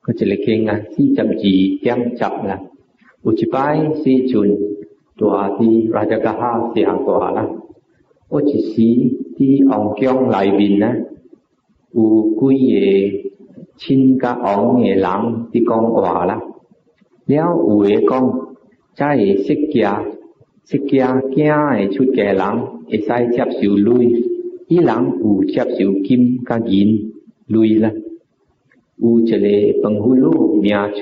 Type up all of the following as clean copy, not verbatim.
ก็จะเลยเก่งที่จำจีแก้มจับละอุจิไปสีจุนตัวที่ราชกะหาเสียงตัวละอุจิสีที่องเกียงไหลบินนะอุกุยเยชินกะองเงหลังที่กองว่าละแล้วอุเอกองใจสิกเกียแก่ชุดแก่หลังไอ้ใส่จับสิวลุยอีหลังอูจับสิวกิมกะกินลุยละอูเจเลปังหูลูเมียโช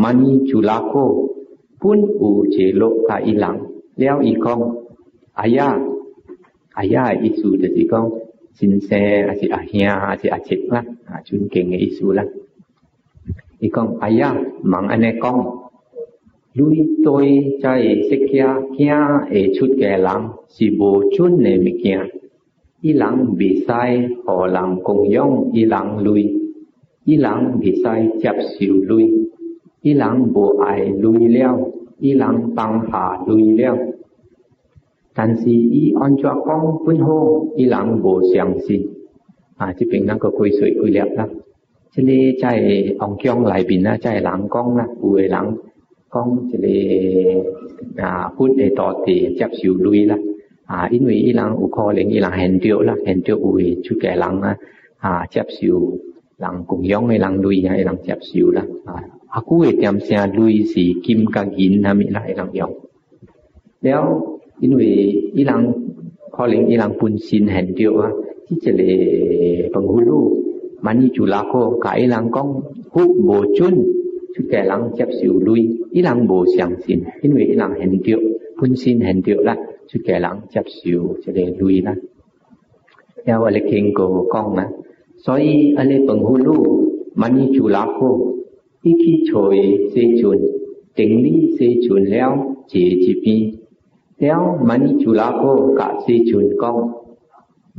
มันีจุลาโคปุ้นอูเจโลกะอีหลังแล้วอีกองอายาอิสูจะสิกองสินแสอาสิอาเฮียอาสิอาเจ็กละจุนเก่งอิสูละอีกองอายามังอันเนกองลุยตอยใจสิกเกียเอชุดแก่หลังสิโบจุนเนมิเกียอีหลังบีไซหอหลังกงย่องอีหลังลุยอีหลังบีไซจับสิวลุยอีหลังโบไอลุยแล้วอีหลังปังหาลุยแล้วทันสีอีออนจวกองปุ้นโฮอีหลังโบเสียงสิที่เป็นนั่นก็คุยสวยคุยเลียบนะเฉลยใจองเกียงไหลบินนะใจหลังกองนะปุยหลังกองเฉลยพูดในต่อตีจับสิวลุยละอินวีอีหลังอุคอเลงอีหลังเห็นเดียวละเห็นเดียวอุยชุดแก่หลังจับสิวหลังกงย่องในหลังลุยอีหลังจับสิวละอากูเตรียมเสียลุยสีกิมกะกินนะมิละอีหลังย่องแล้วอินวีอีหลังคอเลงอีหลังปุนซินเห็นเดียวที่จะเลยปังหูลูมันนี่จุลาโคกะอีหลังกองฮุบโบจุนชุดแก่หลังจับสิวลุยอีหลังโบเสียงสินอินวีอีหลังเห็นเดียวปุนซินเห็นเดียวละชุดแก่หลังจับสิวจะได้ลุยนะแล้วอะไรเก่งก็กองนะ所以อะไรปังหูลูมันนี่จุลาโคอีขี้โชยเสจุนติงลี่เสจุนแล้วเจจิปีแล้วมันนี่จุลาโคกะเสจุนกอง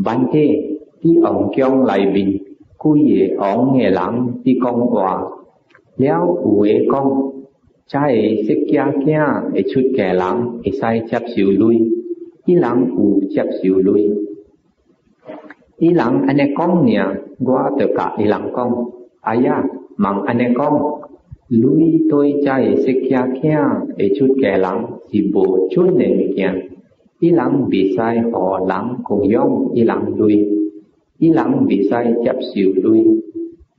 บันเทที่องเกียงไหลบินกุยเอองเงหลังที่กองว่าแล้วอูเอกองใจสิกเกียไอชุดแก่หลังไอใส่จับสิวลุยอีหลังอูจับสิวลุยอีหลังอันเนกองเนี่ยกว่าเตกะอีหลังกองอายามังอันเนกองลุยตัวใจสิกเกียไอชุดแก่หลังสิโบชุนเนมิเกียอีหลังบีไซหอหลังคงย่องอีหลังลุยอีหลังบีไซจับสิวลุย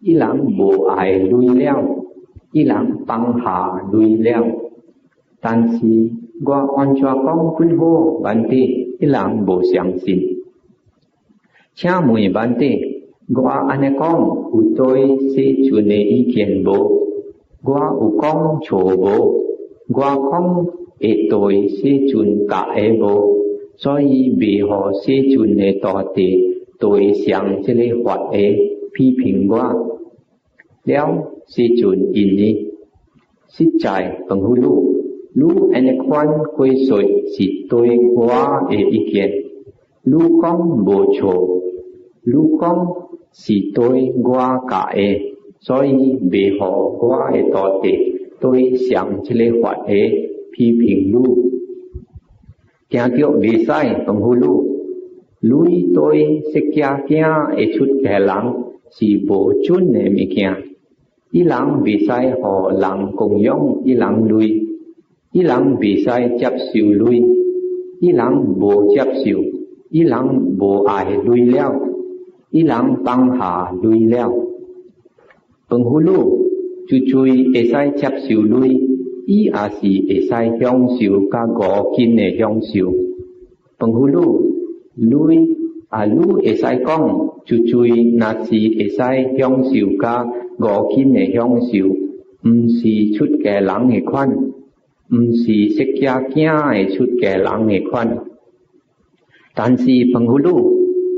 อีหลังโบไอลุยแล้วอีหลังปังหาลุยแล้วตันสีกว่าอันจวกองคุณโฮบันเตอีหลังโบเสียงสินชามุยบันเตกว่าอันเนกองอุตอยเสจุเนอีเขียนโบกว่าอุกองโชโบกว่าคองเอตอยเสจุนกะเอโบ所以比和เสจุนเนต่อเตโดยเสียงเฉลยหัดเอพี่พิงว่าแล้วเสจุนอินนี้สิใจปังหูลูอันเนควันคุยสวยสิตัวกว่าเออีเกียนลูกองโบโชลูกองสิตัวกว่ากะเอ所以比和กว่าเอต่อเตโดยเสียงเฉลยหัดเอพี่พิงลูแกเกี่ยวบีไซปังหูลุยตัวสิกเกียไอชุดแก่หลังสีโบจุนเนมิเกียอีหลังบีไซหอหลังกงย่องอีหลังลุยอีหลังบีไซจับสิวลุยอีหลังโบจับสิวอีหลังโบไอลุยแล้วอีหลังปังหาลุยแล้วปังหูลูจุยเอไซจับสิวลุยอีอาสีเอไซย่องสิวกะกอกินเนย่องสิวปังหูลูลุยลูเอไซกองจุยนาสีเอไซย่องสิวกะกอกินเนย่องสิวสีชุดแก่หลังเอควันสีสิกเกียไอชุดแก่หลังเอควันตันสีปังหูลู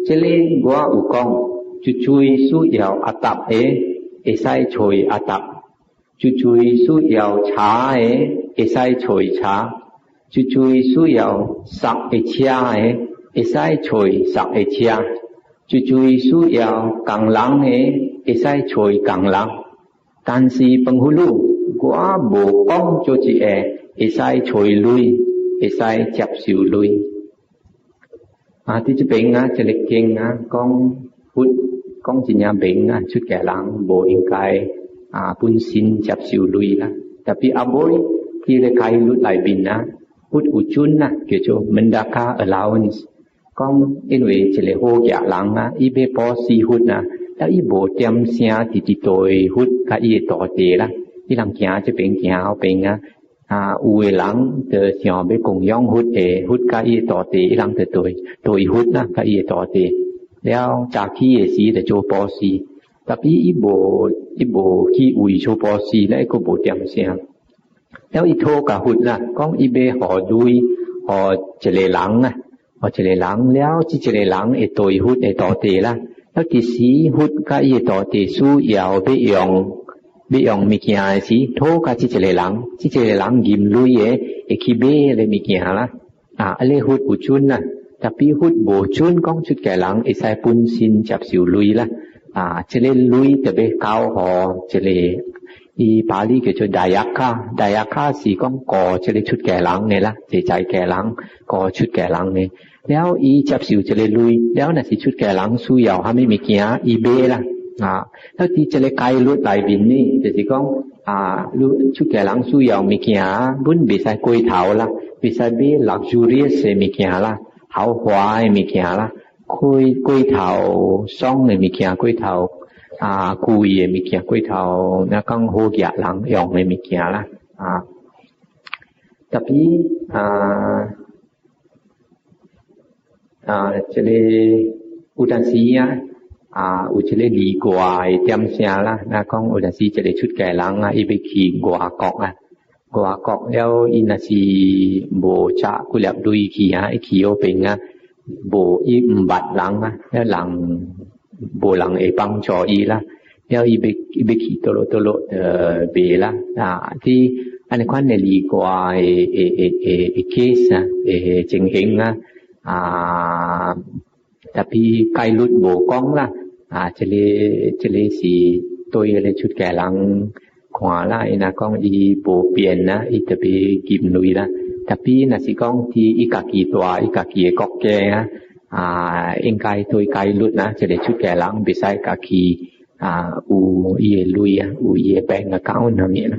เจเลกว่าอุกองจุยสู้ยาวอัตับเอไซโชยอัตับจุยสู้ยาวช้าเอไซโชยช้าจุยสู้ยาวสักเอเชียเอไซโชยสักเอเชียจุยสู้ยาวกังหลังเอไซโชยกังหลังตันสีปังหูลูกว่าโบกองโจจิเอไซโชยลุยเอไซจับสิวลุยที่จะเป็นจะเล็กเก่งกองพุทธกองจิญญาเบ่งชุดแก่หลังโบอิงไก ปุนสินจับสิวลุยละ tapi aboy ki le kai lut lai bin na hut uchun na ke cho mendaka allowance kong inwe chele ho kya lang na ibe po si hut na ta i bo tiam sia ti toi hut ka i to te la i lang kya che peng kya au peng u we lang de xiao be kong yong hut e hut ka i to te i lang te toi hut na ka i to te แล้วจากที่สีแต่โจปอสีแต่พี่อีโบขี้อุยโจปอสีและก็โบเตียมเสียแล้วอีโทกับหุดล่ะก้องอีเบหอดุยหอเจเลหลังหอเจเลหลังแล้วที่เจเลหลังไอตัวหุดไอต่อเตละแล้วที่สีหุดก็อีต่อเตสู้ยาวเบยองมีกี่หาสีโทกับที่เจเลหลังยิมลุยไอขี้เบเลยมีกี่หาละอะไรหุดอุจุนน่ะtapi hut bo chun kong chut kai lang isai pun sin chap siu lui la chele lui te be kao ho chele i pali ke cho dayaka si kong ko chele chut kai lang ne la je chai kai lang ko chut kai lang ne แล้วอีจับสิวจะเลยลุยแล้วน่ะสิชุดแก่หลังสู้ยาวhaไม่มีเกียอีเบล่ะแล้วที่จะเลยไกลลุดไหลบินนี่จะสิกองชุดแก่หลังสู้ยาวมีเกียบุญบิไซกวยเถาล่ะบิไซเบลักจูเรียสมีเกียล่ะเฮาหวายมีเกียล่ะคุยเถาซ่องเลยมีเกียคุยเถาคุยมีเกียคุยเถานะกังโหเกียหลังยองเลยมีเกียล่ะtapi chele udan sia chele li gwai tiam sia la na kong udan si chele chut kai lang i be ki gwa kokแล้วอินาซีโบจะกุลับดุยขี้ไอขี้โอเป็งโบอีบัดหลังแล้วหลังโบหลังไอปังจออีละแล้วอีเบขี้โตโลเบละที่อันนี้ควันลีกว่าเคสเจงเฮงtapi kai lut bo kong la chele si toi le chut kai lang khwa la ina kong i bo pian na i te be kim nui la tapi na si kong ti ikaki twa ikaki kok ke eng kai toi kai lut na chele chut kai lang besai kaki u ye lui u ye peng account na mi na